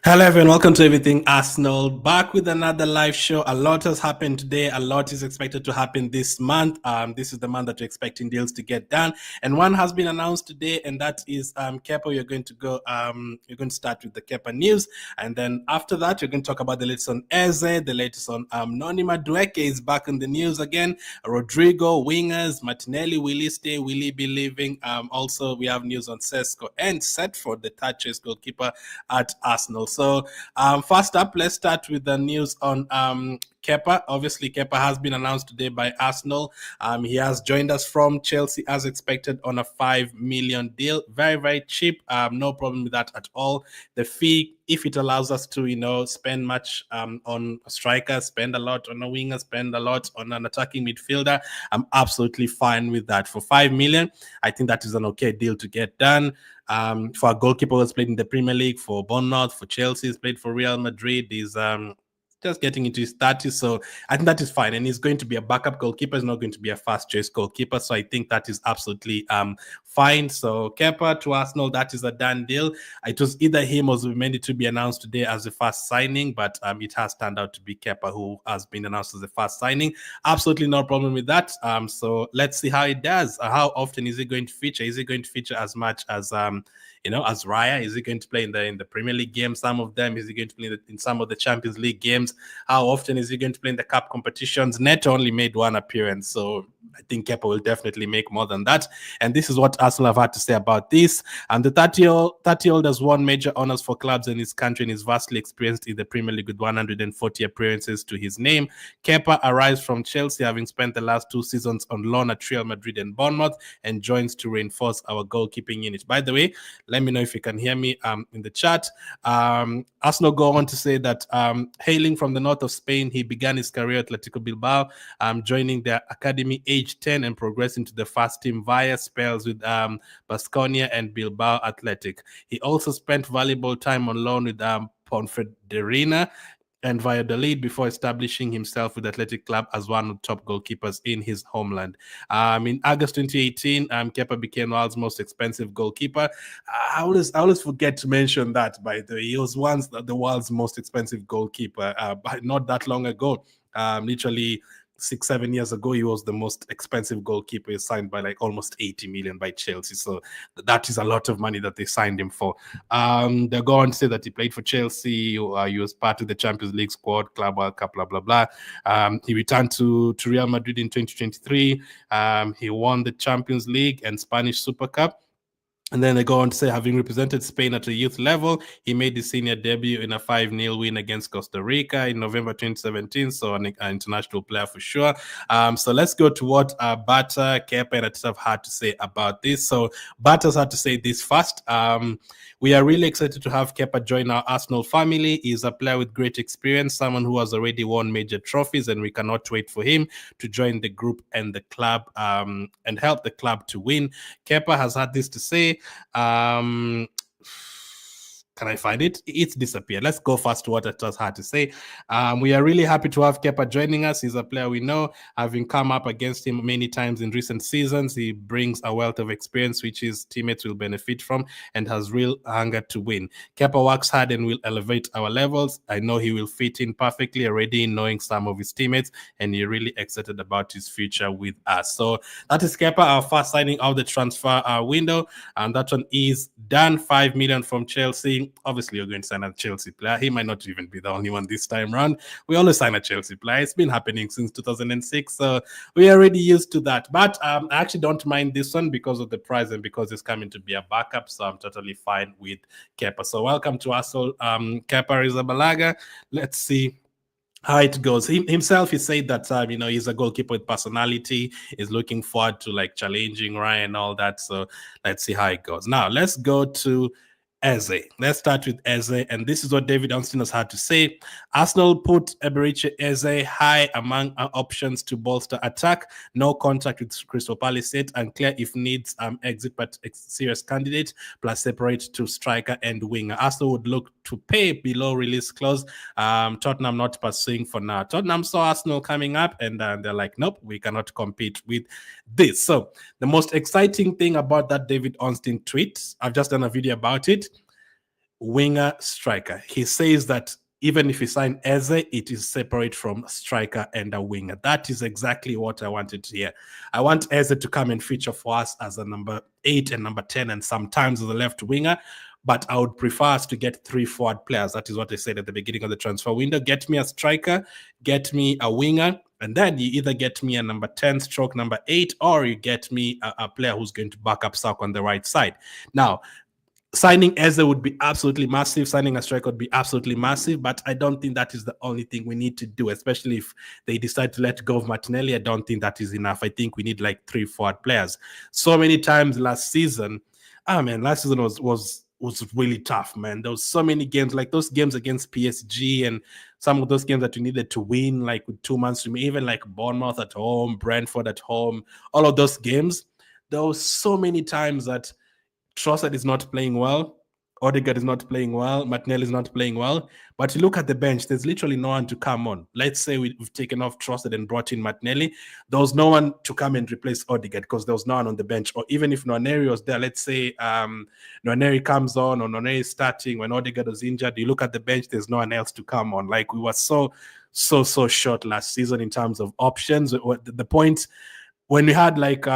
Hello everyone, welcome to Everything Arsenal. Back with another live show. A lot has happened today. A lot is expected to happen this month. This is the month that we're expecting deals to get done, and one has been announced today, and that is Kepa. You're going to go. You're going to start with the Kepa news, and then after that, you're going to talk about the latest on Eze, the latest on Noni Madueke is back in the news again. Rodrygo, wingers, Martinelli, will he stay? Will he be leaving? Also, we have news on Sesko and Setford, the third choice goalkeeper at Arsenal. So first up, let's start with the news on Kepa. Obviously, Kepa has been announced today by Arsenal. He has joined us from Chelsea as expected on a $5 million deal. Very, very cheap. No problem with that at all. The fee, if it allows us to, spend much on a striker, spend a lot on a winger, spend a lot on an attacking midfielder, I'm absolutely fine with that. For $5 million, I think that is an okay deal to get done. For a goalkeeper who's played in the Premier League, for Bournemouth, for Chelsea, he's played for Real Madrid, he's just getting into his 30s, so I think that is fine. And he's going to be a backup goalkeeper, he's not going to be a first choice goalkeeper, so I think that is absolutely fine. So Kepa to Arsenal, that is a done deal. It was either him or Zubimendi to be announced today as the first signing, but it has turned out to be Kepa who has been announced as the first signing. Absolutely no problem with that. So let's see how it does. How often is he going to feature? Is he going to feature as much as as Raya? Is he going to play in the Premier League games? Some of them. Is he going to play in some of the Champions League games? How often is he going to play in the cup competitions? Neto only made one appearance, so I think Kepa will definitely make more than that. And this is what Arsenal have had to say about this. And the 30-year-old has won major honors for clubs in his country and is vastly experienced in the Premier League with 140 appearances to his name. Kepa arrives from Chelsea, having spent the last 2 seasons on loan at Real Madrid and Bournemouth, and joins to reinforce our goalkeeping unit. By the way, let me know if you can hear me in the chat. Arsenal go on to say that hailing from the north of Spain, he began his career at Atletico Bilbao, joining their academy age 10 and progressing to the first team via spells with Baskonia and Bilbao Athletic. He also spent valuable time on loan with Ponferradina and Valladolid before establishing himself with Athletic Club as one of the top goalkeepers in his homeland. In August 2018, Kepa became the world's most expensive goalkeeper. I always forget to mention that, by the way. He was once the world's most expensive goalkeeper, but not that long ago. Literally 6-7 years ago, he was the most expensive goalkeeper. He signed by like almost 80 million by Chelsea. So that is a lot of money that they signed him for. They go on to say that he played for Chelsea. He was part of the Champions League squad, Club World Cup, blah, blah, blah. He returned to Real Madrid in 2023. He won the Champions League and Spanish Super Cup. And then they go on to say, having represented Spain at a youth level, he made his senior debut in a 5-0 win against Costa Rica in November 2017. So an international player for sure. So let's go to what Bata, Kepa, and Atita have had to say about this. So Bata's had to say this first. We are really excited to have Kepa join our Arsenal family. He's a player with great experience, someone who has already won major trophies, and we cannot wait for him to join the group and the club and help the club to win. Kepa has had this to say. Can I find it? It's disappeared. Let's go first to what it was hard to say. We are really happy to have Kepa joining us. He's a player we know, having come up against him many times in recent seasons. He brings a wealth of experience which his teammates will benefit from and has real hunger to win. Kepa works hard and will elevate our levels. I know he will fit in perfectly already, knowing some of his teammates, and he's really excited about his future with us. So that is Kepa, our first signing of the transfer window, and that one is done. $5 million from Chelsea. Obviously, you're going to sign a Chelsea player. He might not even be the only one this time around. We always sign a Chelsea player. It's been happening since 2006, so we are already used to that. But I actually don't mind this one because of the price and because it's coming to be a backup, so I'm totally fine with Kepa. So welcome to Arsenal, Kepa Arrizabalaga. Let's see how it goes. Himself, he said that he's a goalkeeper with personality. He's looking forward to like challenging Ryan and all that. So let's see how it goes. Now let's go to Eze. Let's start with Eze, and this is what David Onstin has had to say. Arsenal put Eberechi Eze high among options to bolster attack. No contract with Crystal Palace yet, unclear if needs exit, but serious candidate, plus separate to striker and winger. Arsenal would look to pay below release clause. Tottenham not pursuing for now. Tottenham saw Arsenal coming up, and they're like, nope, we cannot compete with this. So the most exciting thing about that David Onstin tweet, I've just done a video about it. winger, striker. He says that even if you sign Eze, it is separate from striker and a winger. That is exactly what I wanted to hear. I want Eze to come and feature for us as a number 8 and number 10 and sometimes as a left winger. But I would prefer us to get 3 forward players. That is what I said at the beginning of the transfer window. Get me a striker, get me a winger, and then you either get me a number 10 stroke number 8, or you get me a player who's going to back up Sak on the right side. Now, signing Eze would be absolutely massive. Signing a striker would be absolutely massive, but I don't think that is the only thing we need to do, especially if they decide to let go of Martinelli. I don't think that is enough. I think we need like 3 forward players. So many times last season, last season was really tough, man. There was so many games, like those games against PSG and some of those games that you needed to win, like with 2 months to me, even like Bournemouth at home, Brentford at home, all of those games. There was so many times that Trossard is not playing well. Odegaard is not playing well. Martinelli is not playing well. But you look at the bench, there's literally no one to come on. Let's say we've taken off Trossard and brought in Martinelli. There was no one to come and replace Odegaard because there was no one on the bench. Or even if Nørgaard was there, let's say Nørgaard comes on or Nørgaard is starting when Odegaard was injured, you look at the bench, there's no one else to come on. Like we were so short last season in terms of options. The point when we had like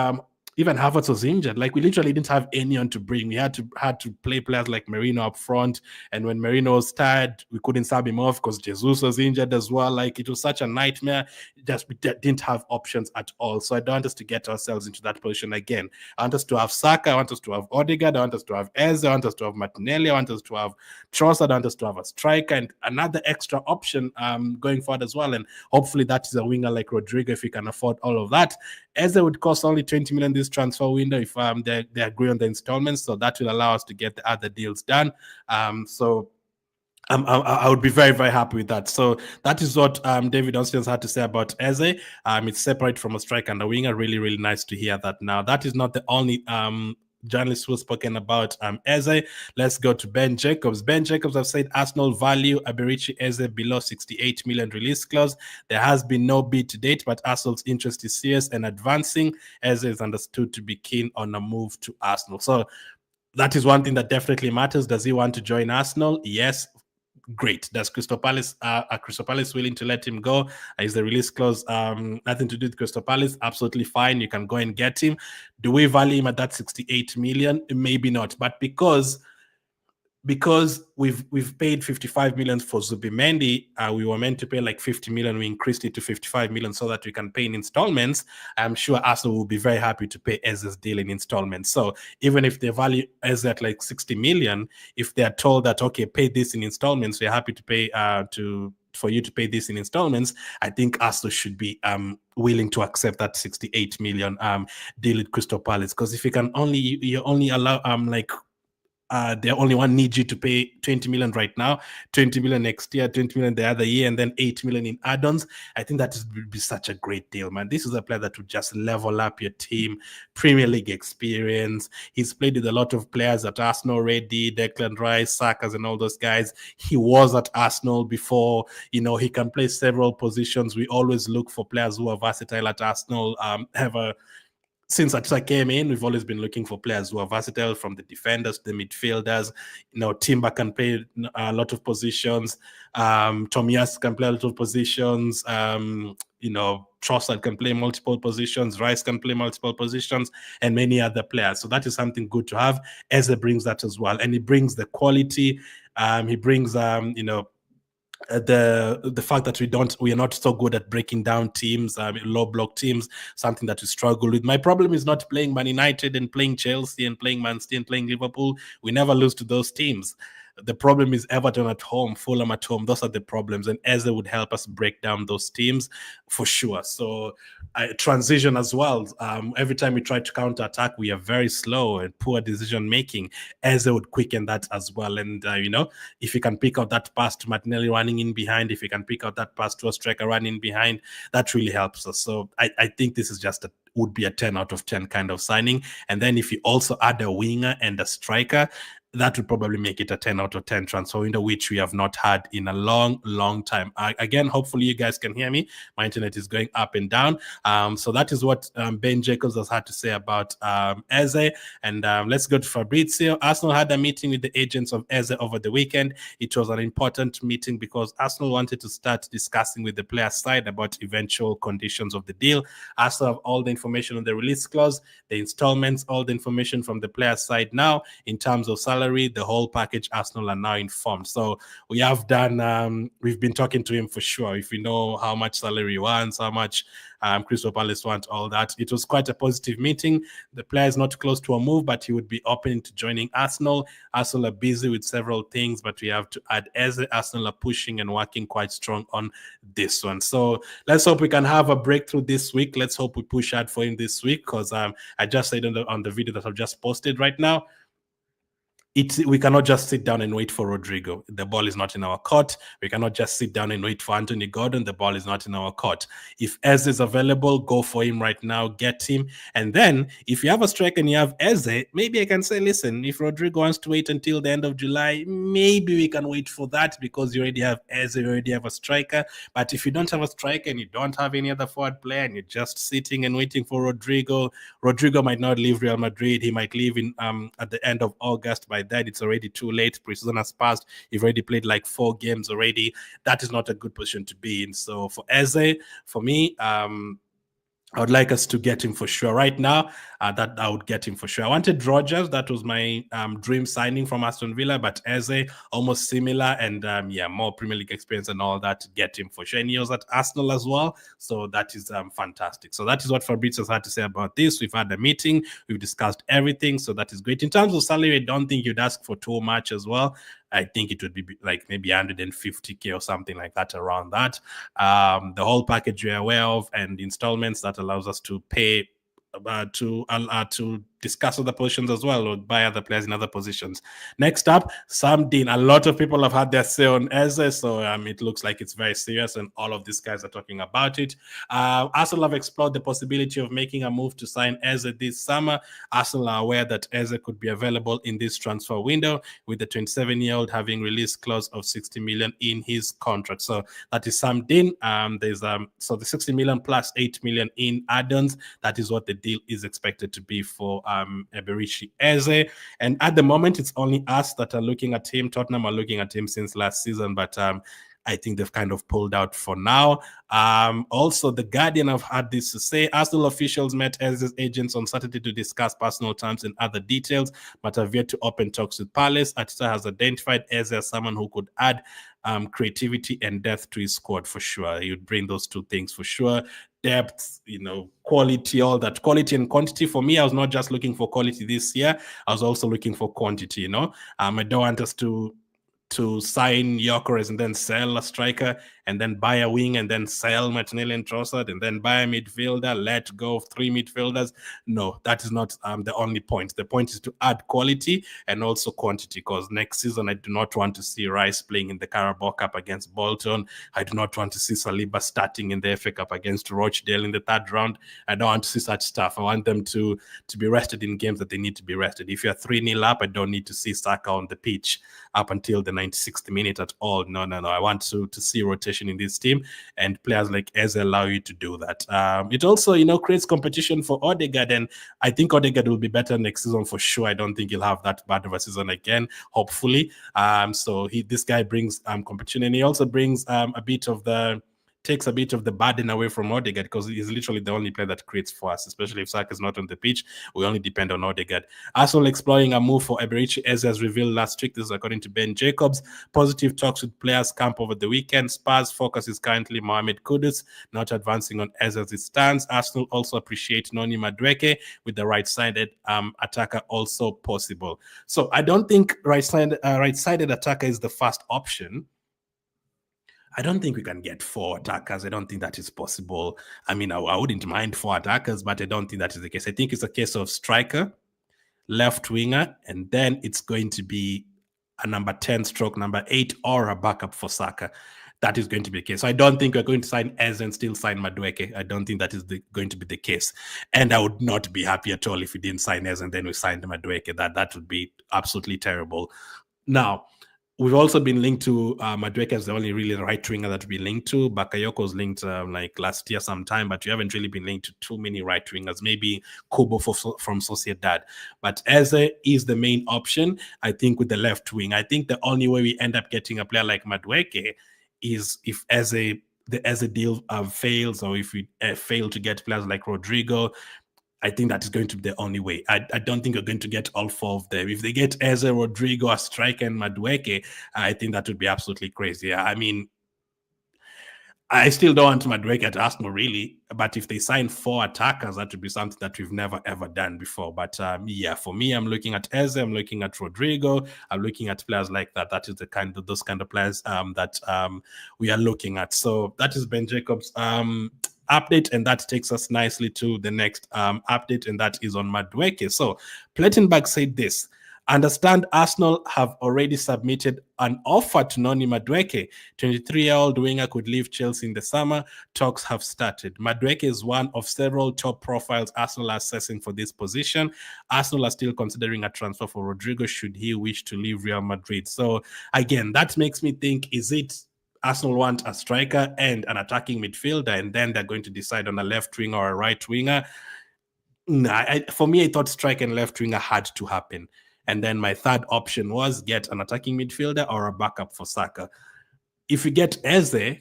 even Havertz was injured. Like we literally didn't have anyone to bring. We had to play players like Merino up front, and when Merino was tired, we couldn't sub him off because Jesus was injured as well. Like it was such a nightmare. Just we didn't have options at all. So I don't want us to get ourselves into that position again. I want us to have Saka. I want us to have Odegaard. I want us to have Eze. I want us to have Martinelli. I want us to have Trossard. I want us to have a striker and another extra option going forward as well. And hopefully that is a winger like Rodrygo if we can afford all of that. Eze would cost only 20 million this transfer window if they agree on the installments, so that will allow us to get the other deals done. So I would be very, very happy with that. So that is what David Austin's had to say about Eze. It's separate from a striker and a winger. Really, really nice to hear that. Now, that is not the only journalists who have spoken about Eze. Let's go to Ben Jacobs. Ben Jacobs have said Arsenal value Eberechi Eze below 68 million release clause. There has been no bid to date, but Arsenal's interest is serious and advancing. Eze is understood to be keen on a move to Arsenal. So that is one thing that definitely matters. Does he want to join Arsenal? Yes. Great. Does Crystal Palace willing to let him go? Is the release clause nothing to do with Crystal Palace? Absolutely fine. You can go and get him. Do we value him at that 68 million? Maybe not. But because we've paid 55 million for Zubimendi, we were meant to pay like 50 million. We increased it to 55 million so that we can pay in installments. I'm sure Arsenal will be very happy to pay Eze's deal in installments. So even if they value Eze at like 60 million, if they are told that, okay, pay this in installments, we're happy to pay for you to pay this in installments, I think Arsenal should be willing to accept that 68 million deal with Crystal Palace. Because if you only allow they only one needs you to pay 20 million right now, 20 million next year, 20 million the other year, and then 8 million in add-ons. I think that would be such a great deal, man. This is a player that would just level up your team, Premier League experience. He's played with a lot of players at Arsenal already, Declan Rice, Sakas, and all those guys. He was at Arsenal before. He can play several positions. We always look for players who are versatile at Arsenal. Since Ateta came in, we've always been looking for players who are versatile, from the defenders to the midfielders. Timber can play a lot of positions. Tomias can play a lot of positions. Trossard can play multiple positions. Rice can play multiple positions, and many other players. So that is something good to have. Eze brings that as well, and he brings the quality. He brings the fact that we are not so good at breaking down teams, low block teams, something that we struggle with. My problem is not playing Man United and playing Chelsea and playing Man City and playing Liverpool. We never lose to those teams. The problem is Everton at home, Fulham at home. Those are the problems, and Eze would help us break down those teams for sure. So transition as well. Every time we try to counter-attack, we are very slow and poor decision-making. Eze would quicken that as well. And, if you can pick out that pass to Martinelli running in behind, if you can pick out that pass to a striker running behind, that really helps us. So I think this is would be a 10 out of 10 kind of signing. And then if you also add a winger and a striker, that would probably make it a 10 out of 10 transfer window, which we have not had in a long time. Again, hopefully you guys can hear me. My internet is going up and down. So that is what Ben Jacobs has had to say about Eze. And let's go to Fabrizio. Arsenal had a meeting with the agents of Eze over the weekend. It was an important meeting because Arsenal wanted to start discussing with the player side about eventual conditions of the deal. Arsenal have all the information on the release clause, the installments, all the information from the player side now in terms of salary, the whole package. Arsenal are now informed. So we have done, we've been talking to him for sure. If we know how much salary he wants, how much Crystal Palace want, all that. It was quite a positive meeting. The player is not close to a move, but he would be open to joining Arsenal. Arsenal are busy with several things, but we have to add Eze. Arsenal are pushing and working quite strong on this one. So let's hope we can have a breakthrough this week. Let's hope we push hard for him this week, because I just said on the video that I've just posted right now, we cannot just sit down and wait for Rodrygo. The ball is not in our court. We cannot just sit down and wait for Anthony Gordon. The ball is not in our court. If Eze is available, go for him right now. Get him. And then if you have a striker and you have Eze, maybe I can say, listen, if Rodrygo wants to wait until the end of July, maybe we can wait for that, because you already have Eze, you already have a striker. But if you don't have a striker and you don't have any other forward player and you're just sitting and waiting for Rodrygo might not leave Real Madrid. He might leave in at the end of August. By then it's already too late. Preseason has passed. You've already played like 4 games already. That is not a good position to be in. So for Eze, for me, I would like us to get him for sure. Right now, that I would get him for sure. I wanted Rodgers. That was my dream signing from Aston Villa, but Eze, almost similar, and more Premier League experience and all that, get him for sure. And he was at Arsenal as well, so that is fantastic. So that is what Fabrizio had to say about this. We've had a meeting. We've discussed everything, so that is great. In terms of salary, I don't think you'd ask for too much as well. I think it would be like maybe 150K or something like that, around that. The whole package we're aware of, and installments that allows us to pay to discuss other positions as well, or buy other players in other positions. Next up, Sam Dean. A lot of people have had their say on Eze, so it looks like it's very serious, and all of these guys are talking about it. Arsenal have explored the possibility of making a move to sign Eze this summer. Arsenal are aware that Eze could be available in this transfer window, with the 27-year-old having release clause of 60 million in his contract. So that is Sam Dean. There's so the 60 million plus 8 million in add-ons. That is what the deal is expected to be for Eberechi Eze. And at the moment, it's only us that are looking at him. Tottenham are looking at him since last season, but I think they've kind of pulled out for now. Also, The Guardian have had this to say. Arsenal officials met Eze's agents on Saturday to discuss personal terms and other details, but have yet to open talks with Palace. Arteta has identified Eze as someone who could add creativity and depth to his squad for sure. He would bring those two things for sure. Depth, quality, all that. Quality and quantity. For me, I was not just looking for quality this year. I was also looking for quantity, I don't want us to sign Gyokeres and then sell a striker, and then buy a wing and then sell Martinelli and Trossard, and then buy a midfielder, let go of 3 midfielders. No, that is not the only point. The point is to add quality and also quantity, because next season I do not want to see Rice playing in the Carabao Cup against Bolton. I do not want to see Saliba starting in the FA Cup against Rochdale in the 3rd round. I don't want to see such stuff. I want them to be rested in games that they need to be rested. If you're 3-0 up, I don't need to see Saka on the pitch up until the 96th minute at all. No. I want to see rotation in this team, and players like Eze allow you to do that. It also, creates competition for Odegaard, and I think Odegaard will be better next season for sure. I don't think he'll have that bad of a season again, hopefully. So this guy brings competition, and he also brings takes a bit of the burden away from Odegaard, because he's literally the only player that creates for us, especially if Saka is not on the pitch. We only depend on Odegaard. Arsenal exploring a move for Eberechi Eze, as revealed last week. This is according to Ben Jacobs. Positive talks with players camp over the weekend. Spurs focus is currently Mohamed Kudus, not advancing on Eze as it stands. Arsenal also appreciate Noni Madueke, with the right-sided attacker also possible. So I don't think right-sided attacker is the first option. I don't think we can get 4 attackers. I don't think that is possible. I wouldn't mind 4 attackers, but I don't think that is the case. I think it's a case of striker, left winger, and then it's going to be a number 10 stroke number 8 or a backup for Saka. that is going to be the case. So I don't think we're going to sign Eze and still sign Madueke. I don't think that is going to be the case. And I would not be happy at all if we didn't sign Eze and then we signed Madueke. That would be absolutely terrible. Now, we've also been linked to Madueke as the only really right winger that we've been linked to. Bakayoko's linked like last year sometime, but you haven't really been linked to too many right wingers. Maybe Kubo from Sociedad. But Eze is the main option, I think, with the left wing. I think the only way we end up getting a player like Madueke is if the Eze deal fails, or if we fail to get players like Rodrygo. I think that is going to be the only way. I don't think we're going to get all four of them. If they get Eze, Rodrygo, a striker, and Madueke, I think that would be absolutely crazy. I mean, I still don't want Madueke at Arsenal, really. But if they sign 4 attackers, that would be something that we've never, ever done before. But yeah, for me, I'm looking at Eze, I'm looking at Rodrygo, I'm looking at players like that. That is those kind of players that we are looking at. So that is Ben Jacobs' update, and that takes us nicely to the next update, and that is on Madueke. So Plettenberg said this: understand Arsenal have already submitted an offer to Noni Madueke. 23-year-old winger could leave Chelsea in the summer. Talks have started. Madueke is one of several top profiles Arsenal are assessing for this position. Arsenal are still considering a transfer for Rodrygo should he wish to leave Real Madrid. So again, that makes me think, is it Arsenal want a striker and an attacking midfielder, and then they're going to decide on a left winger or a right winger? Nah, for me, I thought striker and left winger had to happen. And then my third option was get an attacking midfielder or a backup for Saka. If you get Eze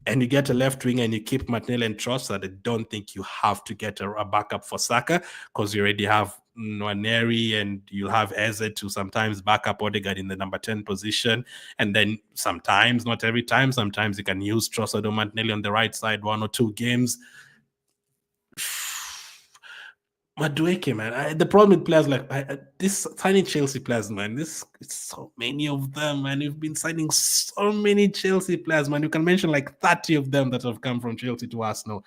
and you get a left winger and you keep Martinelli and Trossard, I don't think you have to get a backup for Saka, because you already have Nwaneri and you'll have Eze to sometimes back up Odegaard in the number 10 position. And then sometimes, not every time, sometimes you can use Trossard or Martinelli on the right side 1 or 2 games. Madueke, man. The problem with players like this signing Chelsea players, man. It's so many of them, man. You've been signing so many Chelsea players, man. You can mention like 30 of them that have come from Chelsea to Arsenal.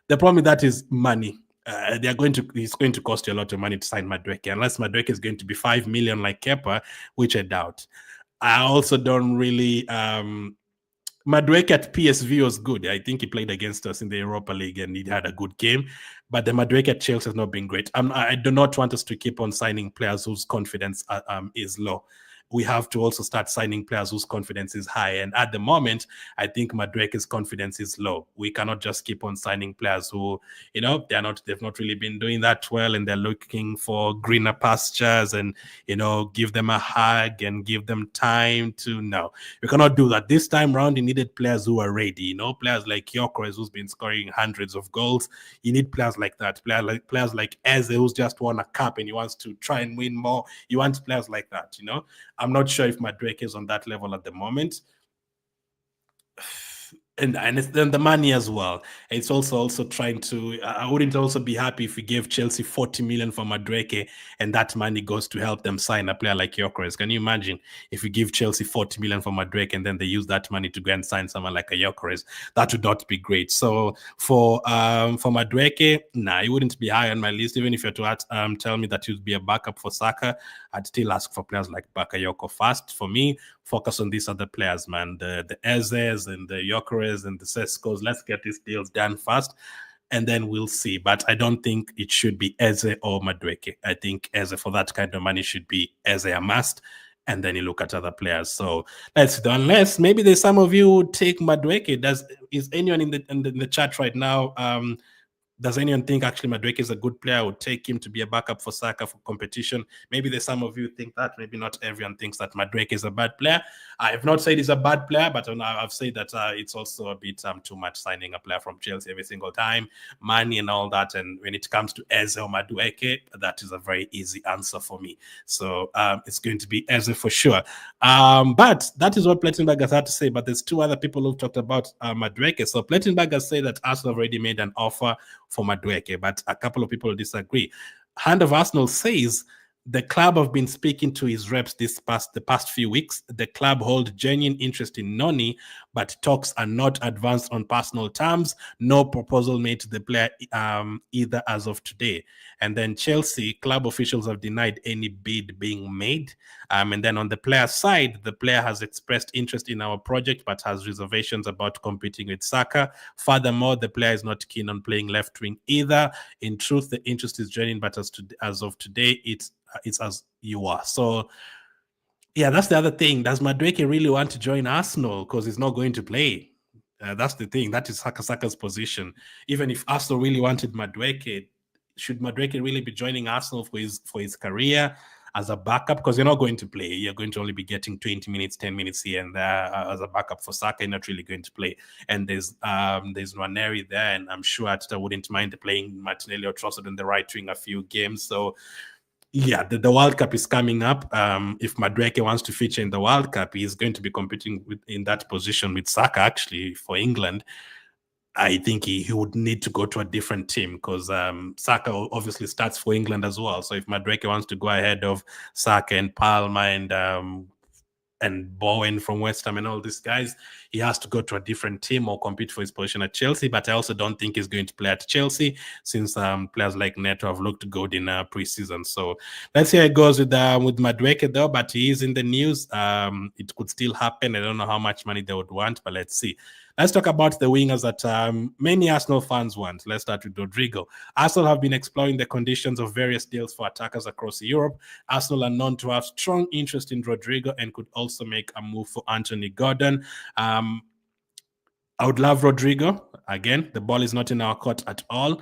The problem with that is money. It's going to cost you a lot of money to sign Madueke, unless Madueke is going to be 5 million like Kepa, which I doubt. I also don't really. Madueke at PSV was good. I think he played against us in the Europa League and he had a good game. But the Madueke at Chelsea has not been great. I do not want us to keep on signing players whose confidence is low. We have to also start signing players whose confidence is high. And at the moment, I think Madueke's confidence is low. We cannot just keep on signing players who, they've not really been doing that well, and they're looking for greener pastures and, give them a hug and give them time to. No, you cannot do that. This time around, you needed players who are ready, players like Gyokeres, who's been scoring hundreds of goals. You need players like that. Players like Eze, who's just won a cup and he wants to try and win more. You want players like that, I'm not sure if Madueke is on that level at the moment. And it's then the money as well. It's also trying to. I wouldn't also be happy if we gave Chelsea 40 million for Madueke and that money goes to help them sign a player like Gyokeres. Can you imagine if we give Chelsea 40 million for Madueke and then they use that money to go and sign someone like a Gyokeres? That would not be great. So for Madueke, it wouldn't be high on my list. Even if you were to tell me that you'd be a backup for Saka, I'd still ask for players like Bakayoko first. For me, focus on these other players, man. The Ezes and the Gyokeres and the Seskos. Let's get these deals done first, and then we'll see. But I don't think it should be Eze or Madueke. I think Eze, for that kind of money, should be Eze a must, and then you look at other players. So let's do. Unless maybe there's some of you who take Madueke. Is anyone in the chat right now? Does anyone think actually Madueke is a good player? I would take him to be a backup for Saka for competition. Maybe there's some of you think that. Maybe not everyone thinks that Madueke is a bad player. I have not said he's a bad player, but I've said that it's also a bit too much signing a player from Chelsea every single time, money and all that. And when it comes to Eze or Madueke, that is a very easy answer for me. So it's going to be Eze for sure. But that is what Plettenberg has had to say. But there's 2 other people who've talked about Madueke. So Plettenberg has said that Arsenal have already made an offer for Madueke, but a couple of people disagree. Hand of Arsenal says the club have been speaking to his reps the past few weeks. The club hold genuine interest in Noni, but talks are not advanced on personal terms. No proposal made to the player either as of today. And then Chelsea, club officials have denied any bid being made. And then on the player side, the player has expressed interest in our project, but has reservations about competing with Saka. Furthermore, the player is not keen on playing left wing either. In truth, the interest is genuine, but as of today, it's as you are. So, yeah, that's the other thing. Does Madueke really want to join Arsenal because he's not going to play? That's the thing. That is Saka's position. Even if Arsenal really wanted Madueke, should Madueke really be joining Arsenal for his career as a backup? Because you're not going to play. You're going to only be getting 20 minutes, 10 minutes here and there as a backup for Saka. You're not really going to play. And there's Nwaneri there, and I'm sure Ateta wouldn't mind playing Martinelli or Trossard in the right wing a few games. So yeah, the World Cup is coming up. If Madueke wants to feature in the World Cup, he's going to be competing in that position with Saka, actually, for England. I think he would need to go to a different team because Saka obviously starts for England as well. So if Madueke wants to go ahead of Saka and Palmer and Bowen from West Ham and all these guys, he has to go to a different team or compete for his position at Chelsea. But I also don't think he's going to play at Chelsea since players like Neto have looked good in preseason. So let's see how it goes with Madueke though. But he is in the news. It could still happen. I don't know how much money they would want, but let's see. Let's talk about the wingers that many Arsenal fans want. Let's start with Rodrygo. Arsenal have been exploring the conditions of various deals for attackers across Europe. Arsenal are known to have strong interest in Rodrygo and could also make a move for Anthony Gordon. I would love Rodrygo. Again, the ball is not in our court at all.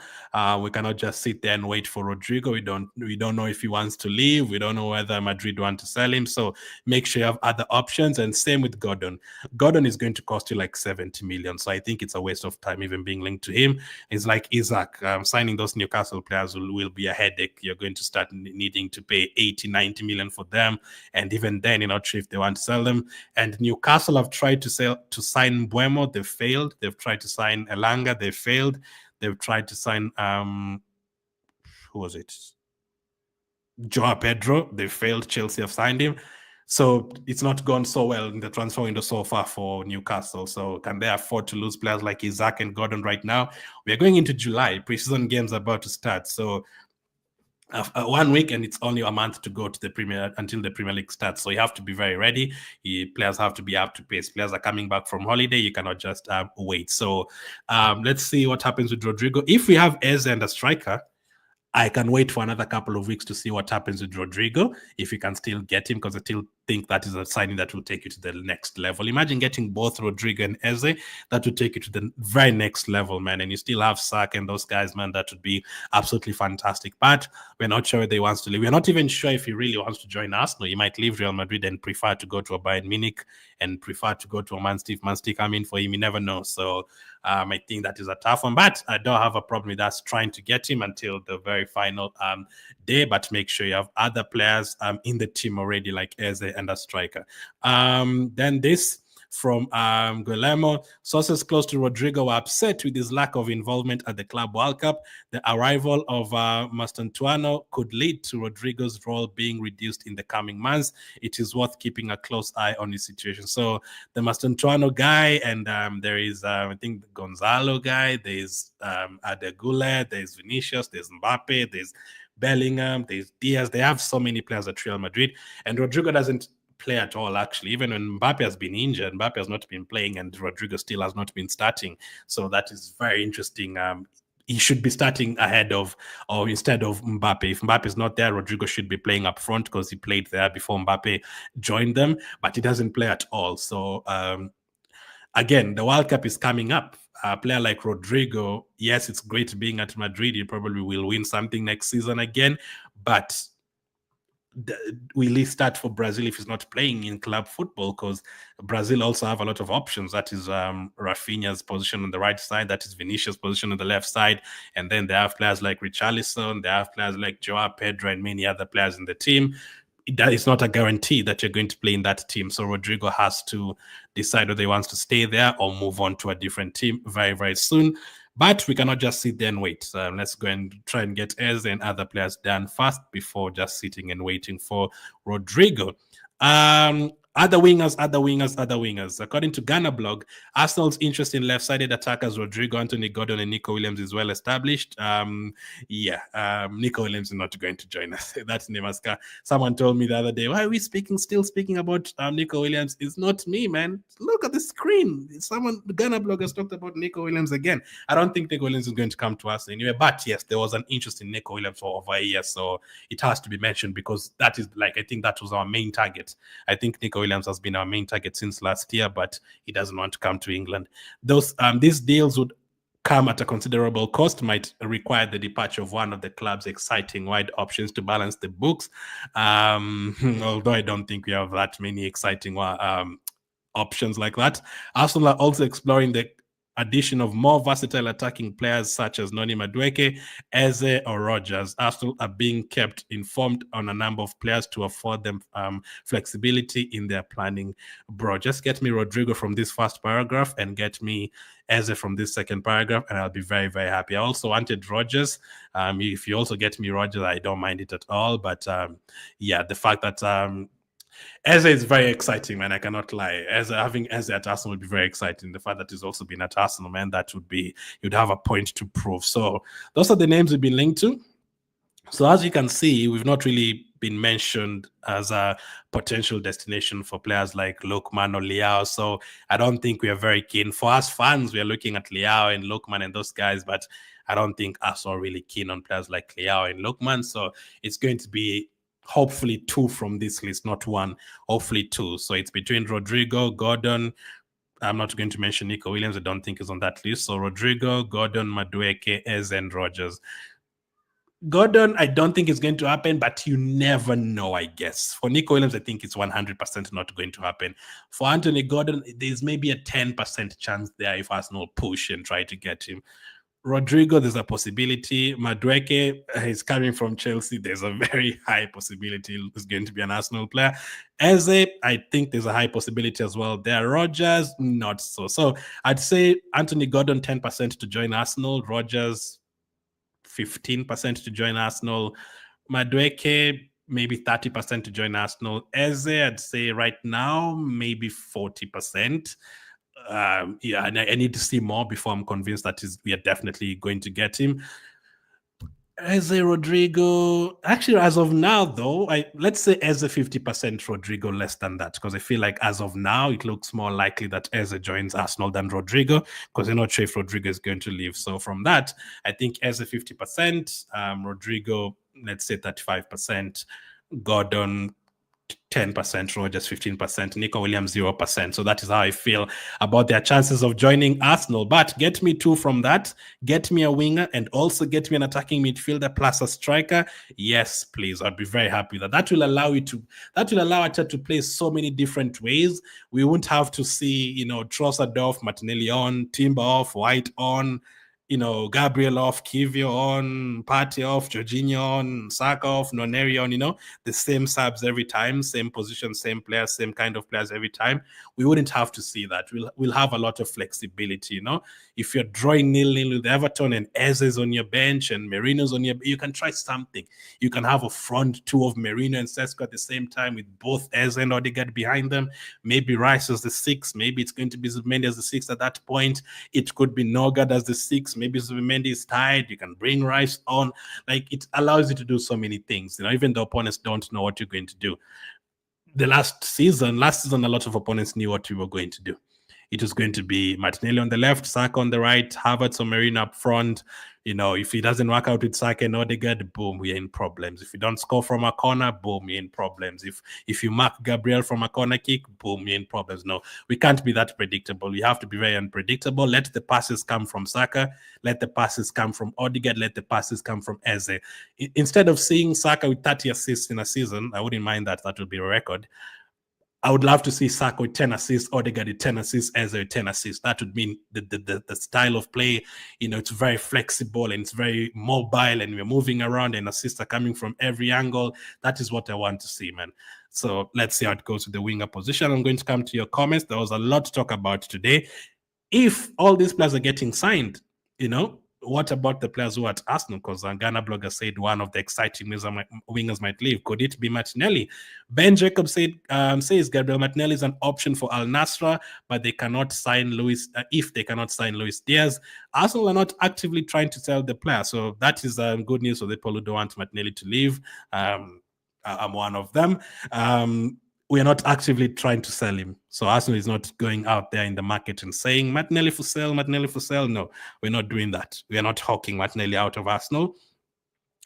We cannot just sit there and wait for Rodrygo. We don't know if he wants to leave. We don't know whether Madrid want to sell him. So make sure you have other options. And same with Gordon. Gordon is going to cost you like 70 million. So I think it's a waste of time even being linked to him. It's like Isaac. Signing those Newcastle players will be a headache. You're going to start needing to pay 80, 90 million for them. And even then, you're not sure if they want to sell them. And Newcastle have tried to sign Mbeumo. They've failed. They've tried to sign Elanga. They failed. They've tried to sign who was it? Joao Pedro. They failed. Chelsea have signed him. So it's not gone so well in the transfer window so far for Newcastle. So can they afford to lose players like Isaac and Gordon right now? We are going into July. Preseason games are about to start. So 1 week and it's only a month to go to the until the Premier League starts. So you have to be very ready. Players have to be up to pace. Players are coming back from holiday. You cannot just wait. So let's see what happens with Rodrygo. If we have Eze and a striker, I can wait for another couple of weeks to see what happens with Rodrygo, if we can still get him, because I still think that is a signing that will take you to the next level. Imagine getting both Rodrygo and Eze. That would take you to the very next level, man. And you still have Saka and those guys, man. That would be absolutely fantastic. But we're not sure whether he wants to leave. We're not even sure if he really wants to join Arsenal. He might leave Real Madrid and prefer to go to a Bayern Munich and prefer to go to a Man City. If Man City come in for him, you never know. So I think that is a tough one. But I don't have a problem with us trying to get him until the very final day. But make sure you have other players in the team already, like Eze and a striker. Then this from Guillermo. Sources close to Rodrygo were upset with his lack of involvement at the Club World Cup. The arrival of Mastantuono could lead to Rodrygo's role being reduced in the coming months. It is worth keeping a close eye on his situation. So the Mastantuono guy, and there is, I think, the Gonzalo guy, there's Adegule, there's Vinicius, there's Mbappe, there's Bellingham, there's Diaz. They have so many players at Real Madrid, and Rodrygo doesn't play at all, actually. Even when Mbappe has been injured, Mbappe has not been playing, and Rodrygo still has not been starting. So that is very interesting. He should be starting ahead of or instead of Mbappe. If Mbappe is not there, Rodrygo should be playing up front because he played there before Mbappe joined them, but he doesn't play at all. So again, the World Cup is coming up. A player like Rodrygo, yes, it's great being at Madrid. He probably will win something next season again, but will he start for Brazil if he's not playing in club football? Because Brazil also have a lot of options. That is Rafinha's position on the right side. That is Vinicius' position on the left side. And then they have players like Richarlison. They have players like Joao Pedro and many other players in the team. That is not a guarantee that you're going to play in that team. So Rodrygo has to decide whether he wants to stay there or move on to a different team very, very soon. But we cannot just sit there and wait. Let's go and try and get Eze and other players done fast before just sitting and waiting for Rodrygo. Other wingers. According to Ghana blog, Arsenal's interest in left-sided attackers Rodrygo, Anthony Gordon, and Nico Williams is well established. Nico Williams is not going to join us. That's Nemaska. Someone told me the other day, why are we still speaking about Nico Williams? It's not me, man. Look at the screen. The Ghana blog has talked about Nico Williams again. I don't think Nico Williams is going to come to us anyway. But yes, there was an interest in Nico Williams for over a year, so it has to be mentioned because that is I think that was our main target. I think Nico Williams has been our main target since last year, but he doesn't want to come to England. These deals would come at a considerable cost, might require the departure of one of the club's exciting wide options to balance the books. Although I don't think we have that many exciting options like that. Arsenal are also exploring the addition of more versatile attacking players such as Noni Madueke, Eze, or Rogers. Arsenal are being kept informed on a number of players to afford them flexibility in their planning. Bro, just get me Rodrygo from this first paragraph and get me Eze from this second paragraph, and I'll be very, very happy. I also wanted Rogers. If you also get me Rogers, I don't mind it at all. But the fact that Eze is very exciting, man. I cannot lie. Having Eze at Arsenal would be very exciting. The fact that he's also been at Arsenal, man, you'd have a point to prove. So those are the names we've been linked to. So as you can see, we've not really been mentioned as a potential destination for players like Lookman or Leao. So I don't think we are very keen. For us fans, we are looking at Leao and Lookman and those guys, but I don't think us are really keen on players like Leao and Lookman. So it's going to be hopefully two from this list, not one, hopefully two. So it's between Rodrygo, Gordon. I'm not going to mention Nico Williams. I don't think he's on that list. So Rodrygo, Gordon, Madueke, Eze, and Rogers. Gordon, I don't think it's going to happen, but you never know, I guess. For Nico Williams, I think it's 100% not going to happen. For Anthony Gordon, there's maybe a 10% chance there if Arsenal push and try to get him. Rodrygo, there's a possibility. Madueke is coming from Chelsea. There's a very high possibility he's going to be an Arsenal player. Eze, I think there's a high possibility as well. There, Rogers, not so. So I'd say Anthony Gordon, 10% to join Arsenal. Rogers, 15% to join Arsenal. Madueke, maybe 30% to join Arsenal. Eze, I'd say right now, maybe 40%. And I need to see more before I'm convinced that we are definitely going to get him. Eze, Rodrygo, actually, as of now, though, let's say Eze 50%, Rodrygo less than that, because I feel like as of now, it looks more likely that Eze joins Arsenal than Rodrygo, because I'm not sure if Rodrygo is going to leave. So from that, I think Eze 50%, Rodrygo, let's say 35%, Gordon 10%, Rogers 15%, Nico Williams 0%. So that is how I feel about their chances of joining Arsenal. But get me two from that, get me a winger, and also get me an attacking midfielder plus a striker. Yes, please. I'd be very happy with that. That will allow Arteta to play so many different ways. We won't have to see, Trossard off, Martinelli on, Timber off, White on, Gabriel off, Kivio on, Partey off, Jorginho on, Saka off, Noni on, the same subs every time, same position, same players, same kind of players every time. We wouldn't have to see that. We'll have a lot of flexibility, If you're drawing 0-0 with Everton and Eze's on your bench and Merino's on you can try something. You can have a front two of Merino and Sesko at the same time with both Eze and Odegaard behind them. Maybe Rice as the 6. Maybe it's going to be Zubimendi as the 6 at that point. It could be Nørgaard as the 6. Maybe Zubimendi is tired. You can bring Rice on. It allows you to do so many things. Even the opponents don't know what you're going to do. The last season, a lot of opponents knew what we were going to do. It was going to be Martinelli on the left, Saka on the right, Havertz or Merino up front. If it doesn't work out with Saka and Odegaard, boom, we're in problems. If you don't score from a corner, boom, you're in problems. If you mark Gabriel from a corner kick, boom, you're in problems. No, we can't be that predictable. We have to be very unpredictable. Let the passes come from Saka. Let the passes come from Odegaard. Let the passes come from Eze. Instead of seeing Saka with 30 assists in a season, I wouldn't mind that. That would be a record. I would love to see Saka with 10 assists, Odegaard with 10 assists, Eze with 10 assists. That would mean the style of play, it's very flexible and it's very mobile and we're moving around and assists are coming from every angle. That is what I want to see, man. So let's see how it goes with the winger position. I'm going to come to your comments. There was a lot to talk about today. If all these players are getting signed, what about the players who are at Arsenal? Because Ghana blogger said one of the exciting wingers might leave. Could it be Martinelli? Ben Jacob says Gabriel Martinelli is an option for Al Nassr, but they cannot sign Luis. If they cannot sign Luis Diaz, Arsenal are not actively trying to sell the player. So that is good news for the people who don't want Martinelli to leave. I'm one of them. We are not actively trying to sell him. So Arsenal is not going out there in the market and saying Martinelli for sale, Martinelli for sale. No, we're not doing that. We are not hawking Martinelli out of Arsenal.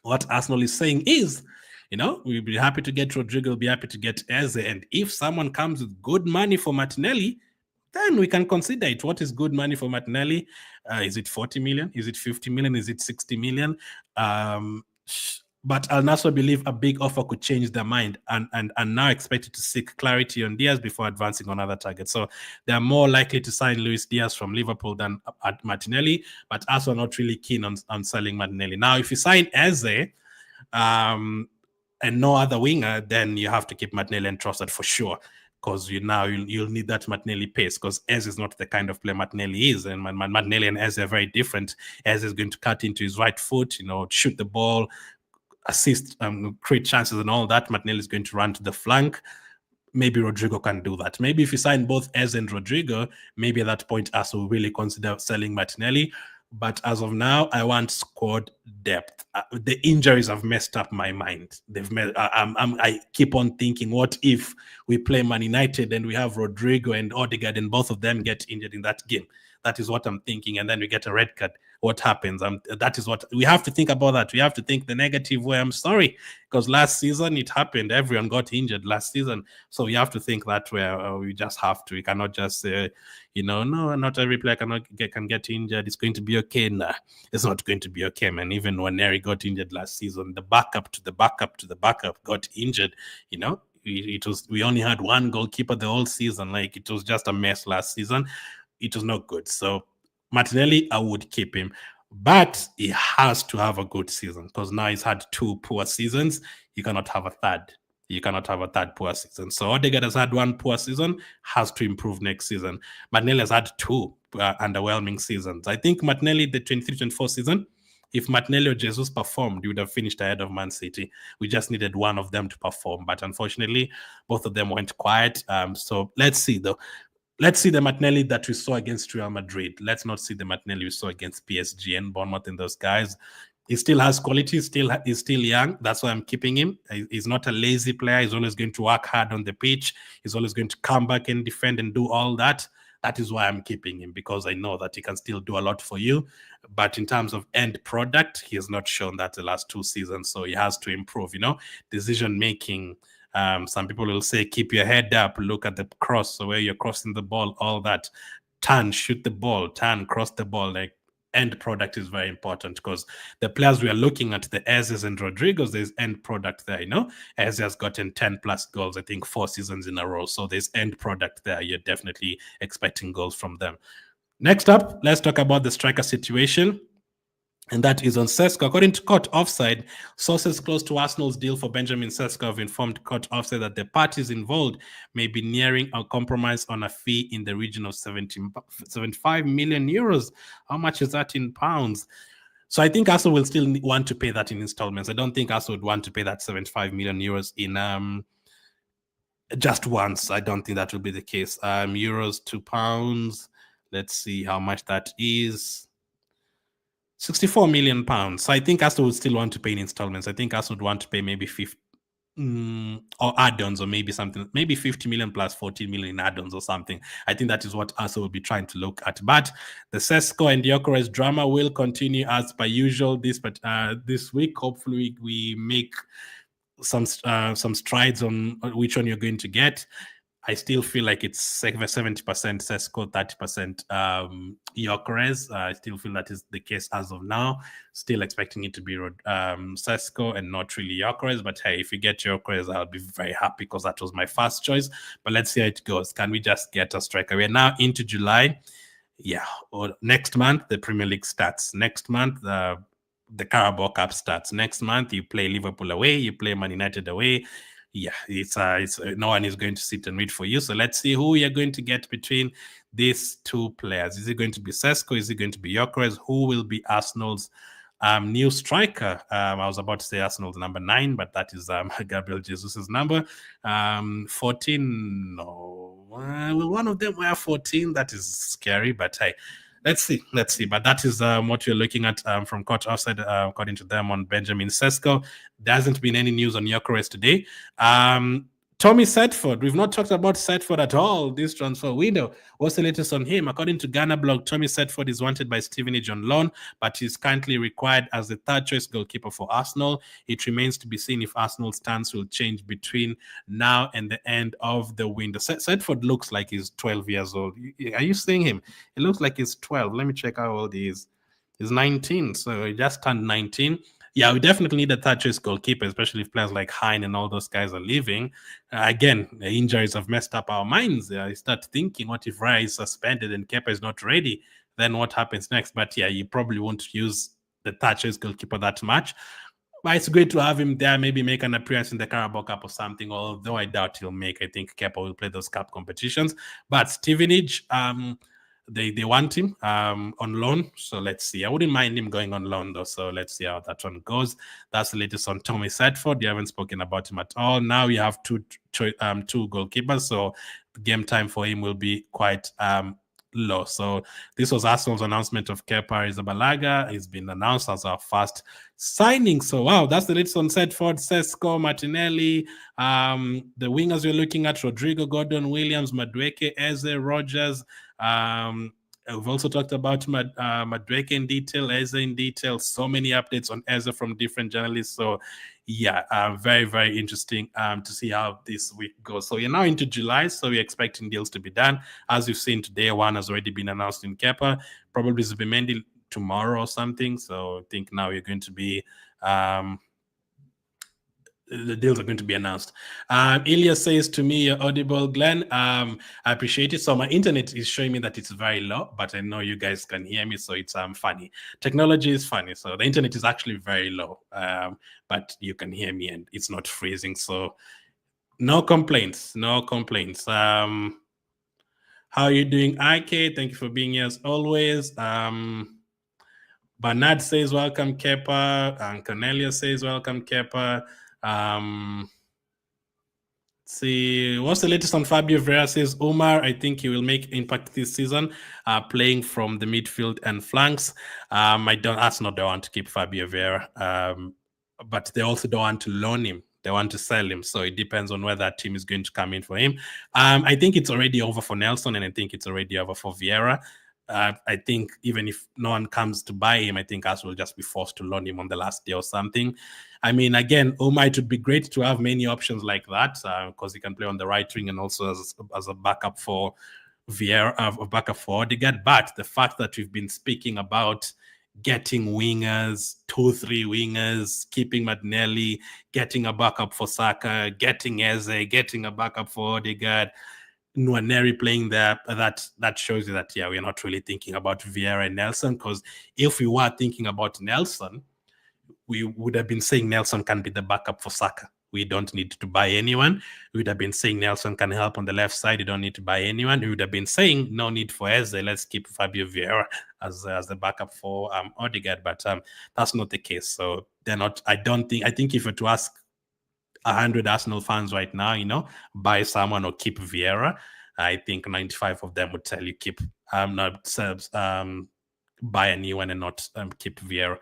What Arsenal is saying is, we'll be happy to get Rodrygo, we'll be happy to get Eze. And if someone comes with good money for Martinelli, then we can consider it. What is good money for Martinelli? Is it 40 million? Is it 50 million? Is it 60 million? But Al Nassr believe a big offer could change their mind and now expected to seek clarity on Diaz before advancing on other targets. So they are more likely to sign Luis Diaz from Liverpool than at Martinelli, but also not really keen on selling Martinelli. Now, if you sign Eze and no other winger, then you have to keep Martinelli and Trossard for sure, because you'll need that Martinelli pace, because Eze is not the kind of player Martinelli is, and Martinelli and Eze are very different. Eze is going to cut into his right foot, shoot the ball, assist, create chances and all that. Martinelli is going to run to the flank. Maybe Rodrygo can do that. Maybe if you sign both Eze and Rodrygo, maybe at that point Arsenal will really consider selling Martinelli. But as of now, I want squad depth. The injuries have messed up my mind. I keep on thinking, what if we play Man United and we have Rodrygo and Odegaard and both of them get injured in that game? That is what I'm thinking. And then we get a red card. What happens? That is what we have to think about. That we have to think the negative way. I'm sorry, because last season it happened. Everyone got injured last season, so we have to think that way. We just have to. We cannot just say, no, not every player can get injured. It's going to be okay. Nah, it's not going to be okay, man. Even when Neri got injured last season, the backup to the backup to the backup got injured. We only had one goalkeeper the whole season. Like, it was just a mess last season. It was not good. So Martinelli, I would keep him, but he has to have a good season, because now he's had 2 poor seasons. You cannot have a third. You cannot have a third poor season. So Odegaard has had 1 poor season, has to improve next season. Martinelli has had 2 underwhelming seasons. I think Martinelli, the 23-24 season, if Martinelli or Jesus performed, you would have finished ahead of Man City. We just needed one of them to perform, but unfortunately, both of them went quiet. So let's see, though. Let's see the Martinelli that we saw against Real Madrid. Let's not see the Martinelli we saw against PSG and Bournemouth and those guys. He still has quality, he's still young. That's why I'm keeping him. He's not a lazy player. He's always going to work hard on the pitch. He's always going to come back and defend and do all that. That is why I'm keeping him, because I know that he can still do a lot for you. But in terms of end product, he has not shown that the last 2 seasons. So he has to improve, decision-making. Some people will say, keep your head up, look at the cross, so where you're crossing the ball, all that. Turn, shoot the ball, turn, cross the ball. Like, end product is very important, because the players we are looking at, the Ezes and Rodrygos, there's end product there, Eze has gotten 10 plus goals, I think 4 seasons in a row. So there's end product there. You're definitely expecting goals from them. Next up, let's talk about the striker situation. And that is on Sesko. According to Court Offside, sources close to Arsenal's deal for Benjamin Sesko have informed Court Offside that the parties involved may be nearing a compromise on a fee in the region of 75 million euros. How much is that in pounds? So I think Arsenal will still want to pay that in installments. I don't think Arsenal would want to pay that 75 million euros in just once. I don't think that will be the case. Euros to pounds. Let's see how much that is. 64 million pounds. So I think Arsenal would still want to pay in installments. I think Arsenal would want to pay maybe 50 or add-ons, or maybe something, maybe 50 million plus 14 million in add-ons or something. I think that is what Arsenal will be trying to look at. But the Sesko and Gyokeres drama will continue as per usual this week. Hopefully we make some strides on which one you're going to get. I still feel like it's 70% Sesko, 30% Gyokeres. I still feel that is the case as of now. Still expecting it to be Sesko and not really Gyokeres. But hey, if you get Gyokeres, I'll be very happy, because that was my first choice. But let's see how it goes. Can we just get a striker? We're now into July. Yeah, or next month, the Premier League starts. Next month, the Carabao Cup starts. Next month, you play Liverpool away. You play Man United away. yeah, it's no one is going to sit and wait for you. So let's see who you're going to get between these two players. Is it going to be Sesko? Is it going to be Gyokeres? Who will be Arsenal's new striker? I was about to say Arsenal's number 9, but that is Gabriel Jesus's number. 14. No, will one of them wear 14? That is scary, but hey. Let's see. But that is what you're looking at from Coach Offside, according to them, on Benjamin Sesko. There hasn't been any news on Gyokeres today. Tommy Setford. We've not talked about Setford at all this transfer window. What's the latest on him? According to Ghana blog, Tommy Setford is wanted by Stevenage on loan, but he's currently required as the third choice goalkeeper for Arsenal. It remains to be seen if Arsenal's stance will change between now and the end of the window. Setford looks like he's 12 years old. Are you seeing him? It looks like he's 12. Let me check how old he is. He's 19, so he just turned 19. Yeah, we definitely need a third choice goalkeeper, especially if players like Hein and all those guys are leaving. Again, the injuries have messed up our minds. You start thinking, what if Raya is suspended and Kepa is not ready? Then what happens next? But yeah, you probably won't use the third choice goalkeeper that much. But it's great to have him there, maybe make an appearance in the Carabao Cup or something, although I doubt he'll make. I think Kepa will play those cup competitions. But Stevenage, they want him on loan, so let's see. I wouldn't mind him going on loan though, so let's see how that one goes. That's the latest on Tommy Setford. You haven't spoken about him at all. Now you have two goalkeepers, so game time for him will be quite low. So this was Arsenal's announcement of Kepa Arrizabalaga. He's been announced as our first signing. So wow, that's the latest on Setford, Sesko, Martinelli. The wingers we're looking at: Rodrygo, Gordon, Williams, Madueke, Eze, Rogers. We've also talked about Madueke in detail, Eze in detail. So many updates on Eze from different journalists. So yeah, very, very interesting to see how this week goes. So you're now into July, so we're expecting deals to be done. As you've seen today, one has already been announced in Kepa, probably Zubimendi tomorrow or something. So I think now you're going to be the deals are going to be announced. Ilya says to me, you're audible, Glenn. I appreciate it. So my internet is showing me that it's very low, but I know you guys can hear me, so it's funny. Technology is funny. So the internet is actually very low, but you can hear me and it's not freezing. So no complaints. How are you doing, IK? Thank you for being here as always. Bernard says welcome, Kepa. And Cornelia says welcome, Kepa. See, what's the latest on Fabio Vieira? Says Omar, I think he will make impact this season, playing from the midfield and flanks. Arsenal don't want to keep Fabio Vieira, but they also don't want to loan him. They want to sell him. So it depends on whether that team is going to come in for him. I think it's already over for Nelson, and I think it's already over for Vieira. I think even if no one comes to buy him, I think us will just be forced to loan him on the last day or something. I mean, again, it would be great to have many options like that because he can play on the right wing and also as a backup for Vieira, a backup for Odegaard. But the fact that we've been speaking about getting wingers, 2-3 wingers, keeping Martinelli, getting a backup for Saka, getting Eze, getting a backup for Odegaard, Nwaneri playing there, that shows you that, yeah, we're not really thinking about Vieira and Nelson, because if we were thinking about Nelson, we would have been saying Nelson can be the backup for Saka. We don't need to buy anyone. We would have been saying Nelson can help on the left side. You don't need to buy anyone. We would have been saying no need for Eze. Let's keep Fabio Vieira as the backup for Odegaard. But that's not the case. So they're not. I think if you were to ask 100 Arsenal fans right now, buy someone or keep Vieira, I think 95 of them would tell you keep, buy a new one and not keep Vieira.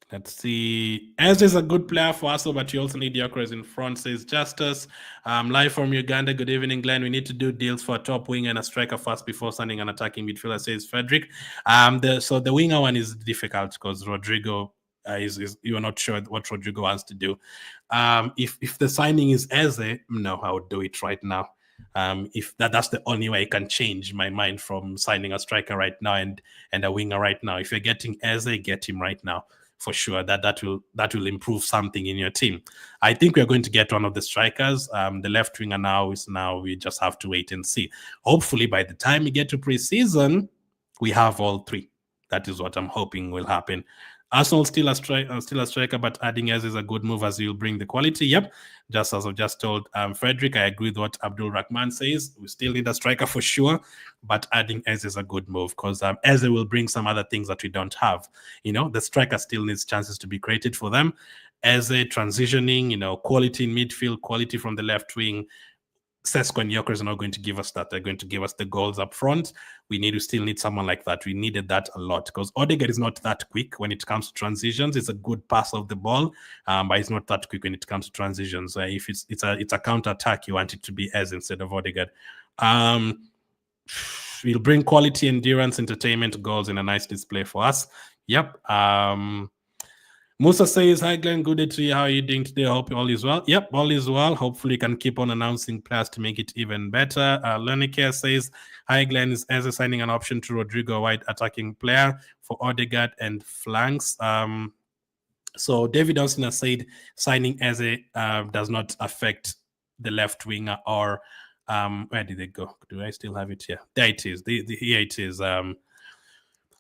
Let's see. Eze is a good player for Arsenal, but you also need Gyokeres in front, says Justice. Live from Uganda. Good evening, Glenn. We need to do deals for a top wing and a striker first before signing an attacking midfielder, says Frederick. So the winger one is difficult because Rodrygo you're not sure what Rodrygo wants to do. If the signing is Eze, no, I would do it right now. If that's the only way I can change my mind from signing a striker right now and a winger right now. If you're getting Eze, get him right now. For sure, that will improve something in your team. I think we're going to get one of the strikers. The left winger now we just have to wait and see. Hopefully, by the time we get to preseason, we have all three. That is what I'm hoping will happen. Arsenal still a striker, but adding Eze is a good move as you'll bring the quality. Yep, just as I've just told Frederick, I agree with what Abdul Rahman says. We still need a striker for sure, but adding Eze is a good move because Eze will bring some other things that we don't have. The striker still needs chances to be created for them. Eze transitioning, quality in midfield, quality from the left wing. Sesko and Gyokeres are not going to give us that. They're going to give us the goals up front. We still need someone like that. We needed that a lot because Odegaard is not that quick when it comes to transitions. It's a good pass of the ball, but it's not that quick when it comes to transitions. If it's a counter attack, you want it to be Eze instead of Odegaard. We'll bring quality, endurance, entertainment, goals in a nice display for us. Yep. Musa says, hi Glenn, good day to you. How are you doing today? I hope all is well. Yep, all is well. Hopefully you can keep on announcing players to make it even better. Lenike says, hi Glenn, is Eze signing an option to Rodrygo, wide attacking player for Odegaard and flanks? So David Austin has said signing Eze does not affect the left winger or where did they go? Do I still have it here? There it is. Here it is.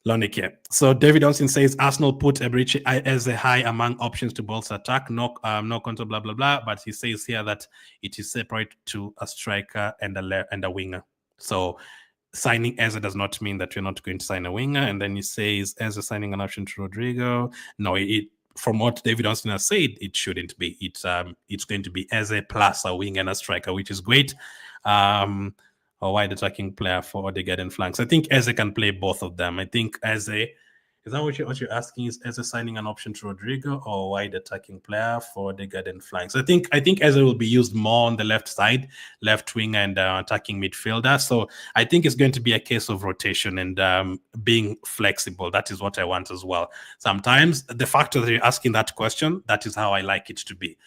Lonike. So David Austin says Arsenal put Eberechi Eze high among options to bolster attack. No control, blah blah blah. But he says here that it is separate to a striker and a winger. So signing Eze does not mean that you're not going to sign a winger. And then he says Eze signing an option to Rodrygo. No, from what David Austin has said, it shouldn't be. It's going to be Eze plus a winger and a striker, which is great. Or wide attacking player for Odegaard and flanks. I think Eze can play both of them. I think Eze, is that what you're asking? Is Eze signing an option to Rodrygo or wide attacking player for Odegaard and flanks? I think Eze will be used more on the left side, left wing and attacking midfielder. So I think it's going to be a case of rotation and being flexible. That is what I want as well. Sometimes the fact that you're asking that question, that is how I like it to be.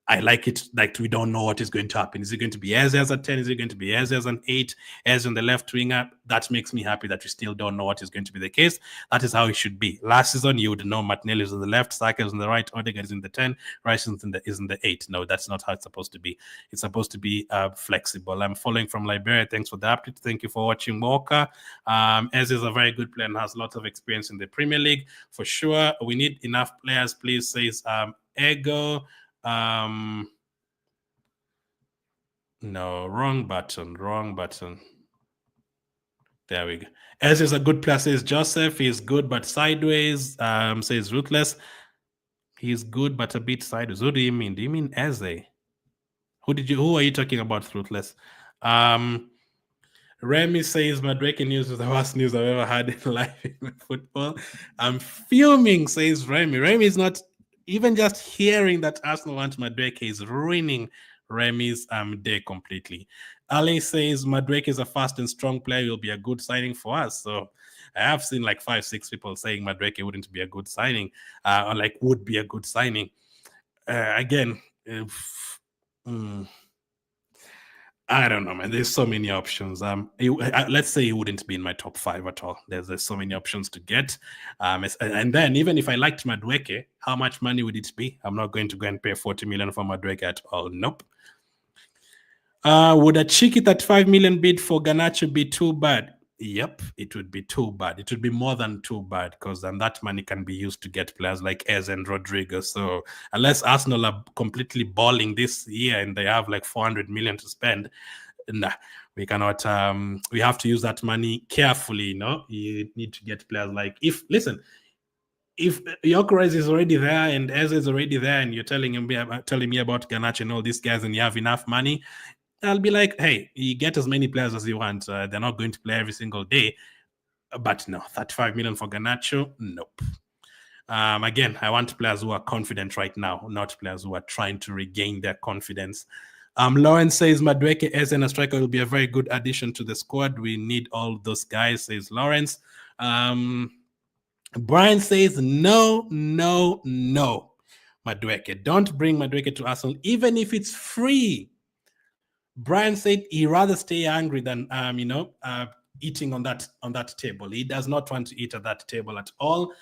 I like it like we don't know what is going to happen. Is it going to be Eze as a 10? Is it going to be Eze as an 8? Eze on the left winger? That makes me happy that we still don't know what is going to be the case. That is how it should be. Last season, you would know Martinelli is on the left, Saka is on the right, Odegaard is in the 10, Rice is in the 8. No, that's not how it's supposed to be. It's supposed to be flexible. I'm following from Liberia. Thanks for the update. Thank you for watching, Walker. Eze is a very good player and has lots of experience in the Premier League. For sure, we need enough players, please, says Ego. No, wrong button. There we go. Eze is a good player, says Joseph. He's good but sideways, says Ruthless. He's good but a bit sideways. What do you mean? Do you mean Eze? Who are you talking about, Ruthless? Remy says Madueke news is the worst news I've ever had in life in football. I'm fuming, says Remy. Remy is not even just hearing that Arsenal want Madueke is ruining Remy's day completely. Ali says Madueke is a fast and strong player. Will be a good signing for us. So I have seen like 5-6 people saying Madueke wouldn't be a good signing, or like would be a good signing. Again, I don't know, man. There's so many options. Let's say he wouldn't be in my top 5 at all. There's so many options to get. And then even if I liked Madueke, how much money would it be? I'm not going to go and pay 40 million for Madueke at all. Nope. Would a cheeky 35 million bid for Garnacho be too bad? Yep, it would be too bad. It would be more than too bad because then that money can be used to get players like Eze and Rodrygo. So unless Arsenal are completely balling this year and they have like 400 million to spend, nah, we cannot. We have to use that money carefully. You need to get players like if Gyokeres is already there and Eze is already there, and you're telling me about Garnacho and all these guys, and you have enough money, I'll be like, hey, you get as many players as you want. They're not going to play every single day. But no, 35 million for Garnacho, nope. Again, I want players who are confident right now, not players who are trying to regain their confidence. Lawrence says Madueke as a striker will be a very good addition to the squad. We need all those guys, says Lawrence. Brian says no. Madueke. Don't bring Madueke to Arsenal, even if it's free. Brian said he'd rather stay angry than eating on that table. He does not want to eat at that table at all.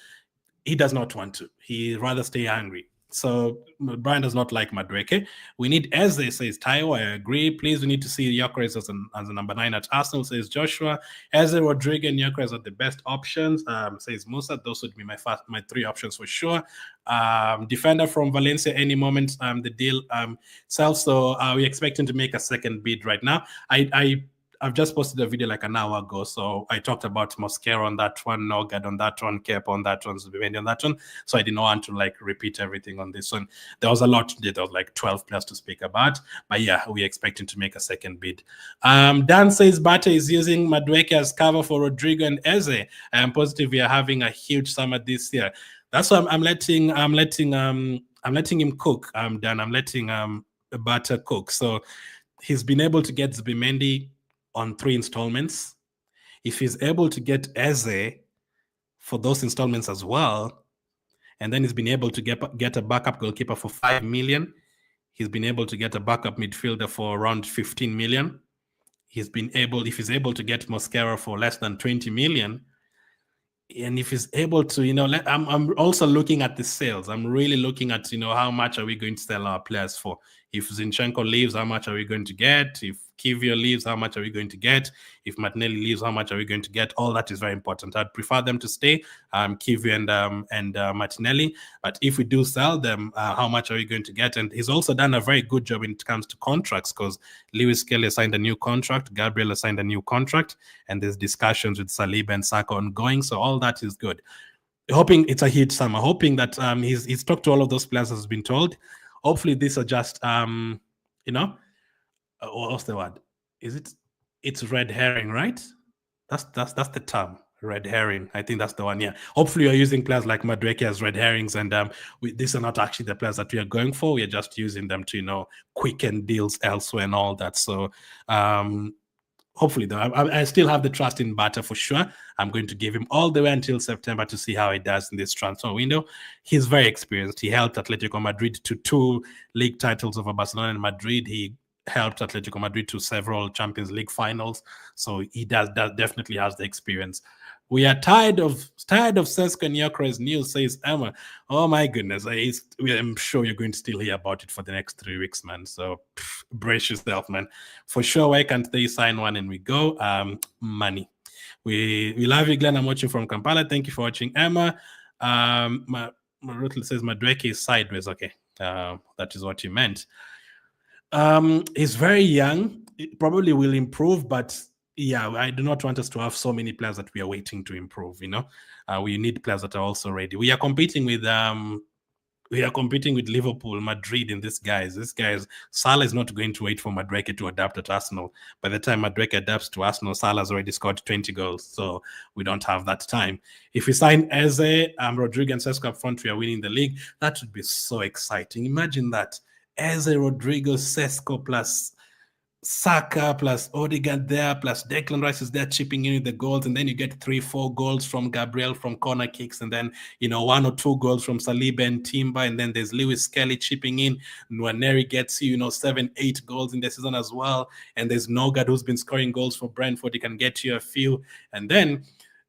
He does not want to. He'd rather stay angry. So Brian does not like Madueke. We need Eze, says Taiwo. I agree. Please, we need to see Gyokeres as a number 9 at Arsenal, says Joshua. Eze, Rodrygo, and Gyokeres are the best options, says Musa. Those would be my 3 options for sure. Defender from Valencia any moment. The deal sells. So we're expecting to make a second bid right now. I've just posted a video like an hour ago, so I talked about Mosquera on that one, Nørgaard on that one, Kepa on that one, Zubimendi on that one. So I didn't want to like repeat everything on this one. There was a lot today. There was like 12 players to speak about, but yeah, we're expecting to make a second bid. Dan says Partey is using Madueke as cover for Rodrygo and Eze. I am positive we are having a huge summer this year. That's why I'm letting him cook. Dan, I'm letting Butter cook. So he's been able to get Zubimendi on 3 installments. If he's able to get Eze for those installments as well, and then he's been able to get a backup goalkeeper for 5 million, he's been able to get a backup midfielder for around 15 million. If he's able to get Mosquera for less than 20 million, and if he's able to, I'm also looking at the sales. I'm really looking at, how much are we going to sell our players for? If Zinchenko leaves, how much are we going to get? If Kivio leaves, how much are we going to get? If Martinelli leaves, how much are we going to get? All that is very important. I'd prefer them to stay, Kivio and Martinelli. But if we do sell them, how much are we going to get? And he's also done a very good job when it comes to contracts, because Lewis Kelly signed a new contract, Gabriel has signed a new contract, and there's discussions with Saliba and Saka ongoing. So all that is good. Hoping it's a huge summer. Hoping that he's talked to all of those players, has been told. Hopefully these are just what's the word? It's red herring, right? That's the term, red herring. I think that's the one. Yeah. Hopefully you're using players like Madueke as red herrings, and these are not actually the players that we are going for. We are just using them to quicken deals elsewhere and all that. So hopefully, though, I still have the trust in Bata for sure. I'm going to give him all the way until September to see how he does in this transfer window. He's very experienced. He helped Atletico Madrid to 2 league titles over Barcelona and Madrid. He helped Atletico Madrid to several Champions League finals. So he definitely has the experience. We are tired of Sesko and Gyokeres news, says Emma. Oh my goodness. I'm sure you're going to still hear about it for the next 3 weeks, man. So brace yourself, man. For sure, why can't they sign one and we go? Money. We love you, Glenn. I'm watching from Kampala. Thank you for watching, Emma. Ruth says Madueke is sideways. Okay. That is what you meant. He's very young. It probably will improve, but yeah, I do not want us to have so many players that we are waiting to improve. We need players that are also ready. We are competing with Liverpool, Madrid, and these guys. Salah is not going to wait for Madueke to adapt at Arsenal. By the time Madueke adapts to Arsenal, Salah's already scored 20 goals, so we don't have that time. If we sign Eze, Rodrygo, and Sesko up front, we are winning the league. That would be so exciting. Imagine that. Eze, Rodrygo, Sesko plus Saka plus Odegaard there, plus Declan Rice is there chipping in with the goals, and then you get 3-4 goals from Gabriel from corner kicks, and then 1 or 2 goals from Saliba and Timber, and then there's Lewis Kelly chipping in. Nwaneri gets you 7-8 goals in the season as well, and there's Nørgaard who's been scoring goals for Brentford. He can get you a few, and then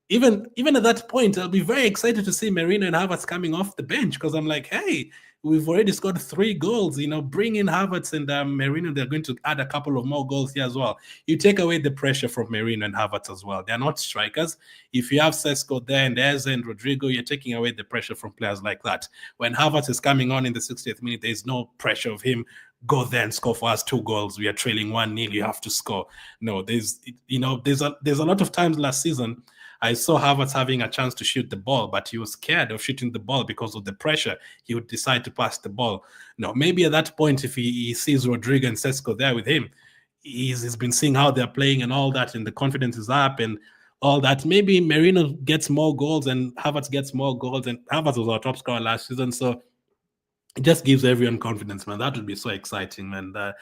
even at that point, I'll be very excited to see Merino and Havertz coming off the bench, because I'm like, hey, we've already scored 3 goals. Bring in Havertz and Merino. They're going to add a couple of more goals here as well. You take away the pressure from Merino and Havertz as well. They're not strikers. If you have Sesko there and Eze and Rodrygo, you're taking away the pressure from players like that. When Havertz is coming on in the 60th minute, there's no pressure of him. Go there and score for us 2 goals. We are trailing 1-0. You have to score. No, there's a lot of times last season I saw Havertz having a chance to shoot the ball, but he was scared of shooting the ball because of the pressure. He would decide to pass the ball. No, maybe at that point, if he sees Rodrygo and Sesko there with him, he's been seeing how they're playing and all that, and the confidence is up and all that. Maybe Merino gets more goals and Havertz gets more goals, and Havertz was our top scorer last season, so it just gives everyone confidence, man. That would be so exciting, man. That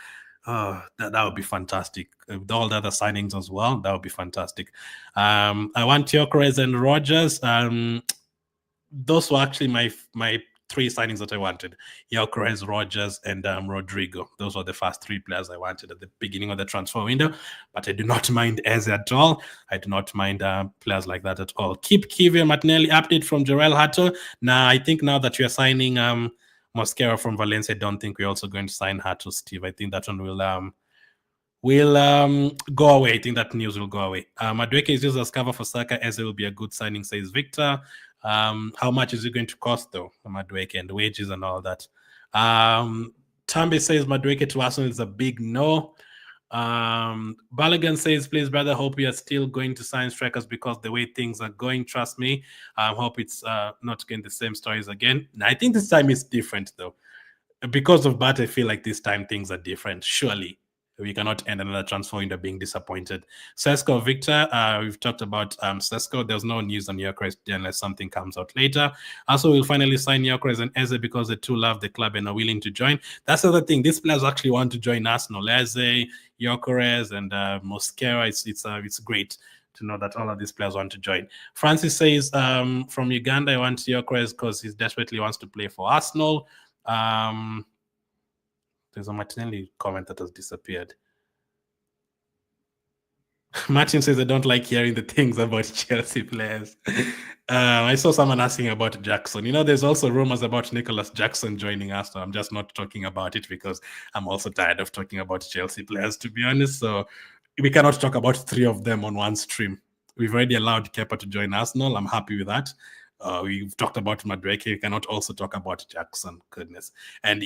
would be fantastic. With all the other signings as well, that would be fantastic. I want Gyokeres and Rogers. Those were actually my 3 signings that I wanted. Gyokeres, Rogers, and Rodrygo. Those were the first 3 players I wanted at the beginning of the transfer window. But I do not mind Eze at all. I do not mind players like that at all. Keep Kivio Martinelli. Update from Jarell Hato. Now, I think now that you're signing Mosquera from Valencia. I don't think we're also going to sign her to Steve. I think that one will go away. I think that news will go away. Madueke is used as cover for Saka. Eze will be a good signing, says Victor. How much is it going to cost, though, Madueke, and wages and all that? Tambi says Madueke to Arsenal is a big no. Balagan says, please, brother, hope we are still going to sign strikers because the way things are going, trust me, I hope it's not getting the same stories again. I think this time is different, though. Because of that, I feel like this time things are different. Surely we cannot end another transfer window being disappointed. Sesko, Victor, we've talked about Sesko. There's no news on Gyokeres unless something comes out later. Also, we'll finally sign Gyokeres and Eze because the two love the club and are willing to join. That's the other thing. These players actually want to join Arsenal. Eze, Gyokeres, and Mosquera. It's great to know that all of these players want to join. Francis says, from Uganda, I want Gyokeres because he desperately wants to play for Arsenal. There's a Martinelli comment that has disappeared. Martin says, I don't like hearing the things about Chelsea players. I saw someone asking about Jackson. There's also rumors about Nicholas Jackson joining us. So I'm just not talking about it because I'm also tired of talking about Chelsea players, to be honest. So we cannot talk about 3 of them on one stream. We've already allowed Kepa to join Arsenal. I'm happy with that. We've talked about Madueke. We cannot also talk about Jackson. Goodness. And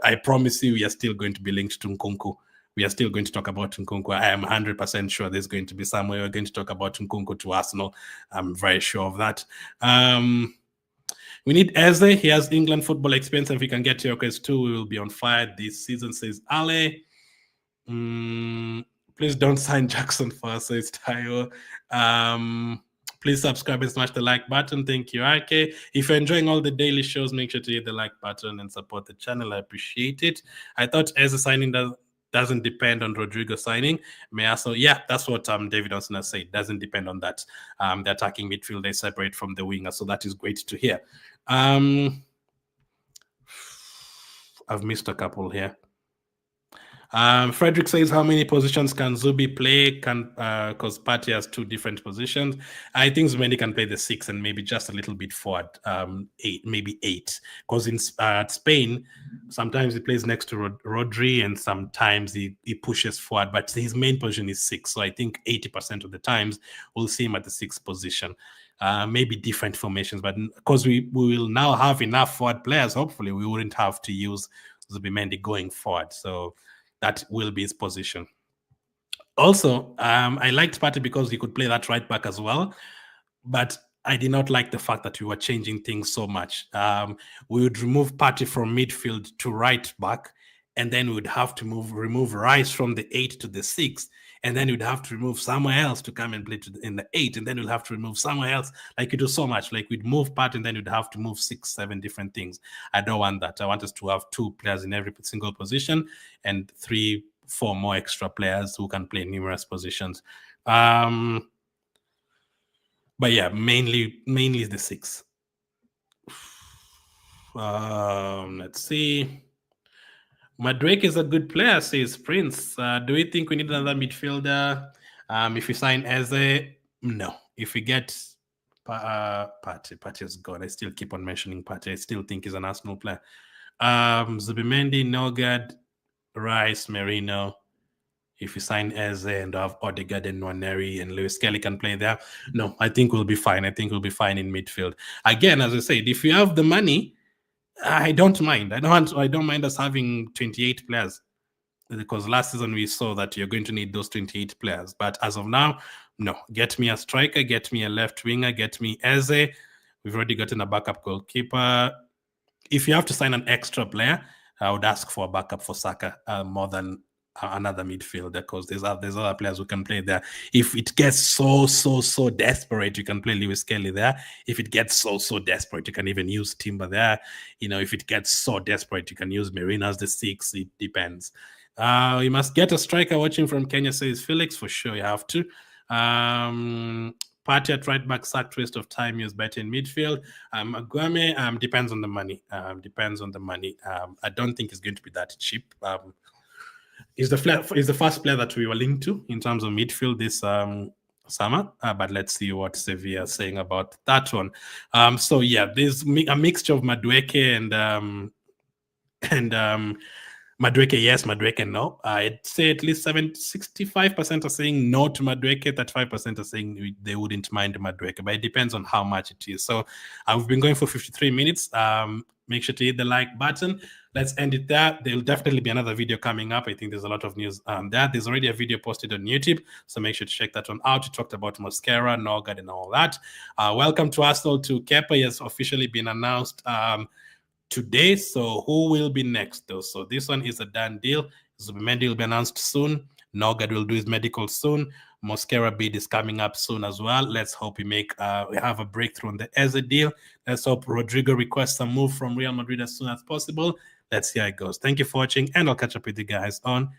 I promise you, we are still going to be linked to Nkunku. We are still going to talk about Nkunku. I am 100% sure there's going to be somewhere we're going to talk about Nkunku to Arsenal. I'm very sure of that. We need Eze. He has England football experience. And if we can get Gyokeres too, we will be on fire this season, says Ale. Please don't sign Jackson first, says Tayo. Please subscribe and smash the like button. Thank you, RK. If you're enjoying all the daily shows, make sure to hit the like button and support the channel. I appreciate it. I thought Eze signing doesn't depend on Rodrygo signing. Yeah, that's what David Olsen has said. Doesn't depend on that. The attacking midfield is separate from the winger, so that is great to hear. I've missed a couple here. Frederick says, how many positions can Zubi play? Because Partey has 2 different positions. I think Zubimendi can play the 6 and maybe just a little bit forward, 8, maybe 8. Because in Spain, sometimes he plays next to Rodri and sometimes he pushes forward, but his main position is 6. So I think 80% of the times we'll see him at the 6th position. Maybe different formations, but because we will now have enough forward players, hopefully we wouldn't have to use Zubimendi going forward. So that will be his position. Also, I liked Partey because he could play that right back as well, but I did not like the fact that we were changing things so much. We would remove Partey from midfield to right back, and then we would have to remove Rice from the 8 to the 6, and then we'd have to remove somewhere else to come and play in the 8, and then we'll have to remove somewhere else. Like, it was so much. Like, we'd move Partey, and then we'd have to move 6, 7 different things. I don't want that. I want us to have 2 players in every single position and 3, 4 more extra players who can play numerous positions. But yeah, mainly the 6. Let's see. Madueke is a good player, says Prince. Do we think we need another midfielder? If we sign Eze, no. If we get Partey is gone. I still keep on mentioning Partey. I still think he's an Arsenal player. Zubimendi, Nørgaard, Rice, Merino. If we sign Eze and have Odegaard and Nwaneri and Lewis Kelly can play there, no, I think we'll be fine. I think we'll be fine in midfield. Again, as I said, if you have the money, I don't mind. I don't mind us having 28 players, because last season we saw that you're going to need those 28 players. But as of now, no. Get me a striker, get me a left winger, get me Eze. We've already gotten a backup goalkeeper. If you have to sign an extra player, I would ask for a backup for Saka more than another midfielder, because there's other players who can play there. If it gets so desperate, you can play Lewis Kelly there. If it gets so desperate, you can even use Timber there. If it gets so desperate, you can use Merino as the 6. It depends. You must get a striker watching from Kenya, says Felix. For sure, you have to. Partey at right back, sacked, waste of time, use better in midfield. Aguame, depends on the money. I don't think it's going to be that cheap. Is the first player that we were linked to in terms of midfield summer. But let's see what Sevilla is saying about that one. So yeah, there's a mixture of Madueke and Madueke yes, Madueke no. I'd say at least 65% are saying no to Madueke, 35% are saying they wouldn't mind Madueke, but it depends on how much it is. So we've been going for 53 minutes. Make sure to hit the like button. Let's end it there. There'll definitely be another video coming up. I think there's a lot of news there. There's already a video posted on YouTube, so make sure to check that one out. We talked about Mosquera, Nørgaard, and all that. Welcome to Arsenal to Kepa. He has officially been announced today. So who will be next though? So this one is a done deal. Zubimendi will be announced soon. Nørgaard will do his medical soon. Mosquera bid is coming up soon as well. Let's hope we have a breakthrough on the Eze deal. Let's hope Rodrygo requests a move from Real Madrid as soon as possible. Let's see how it goes. Thank you for watching, and I'll catch up with you guys on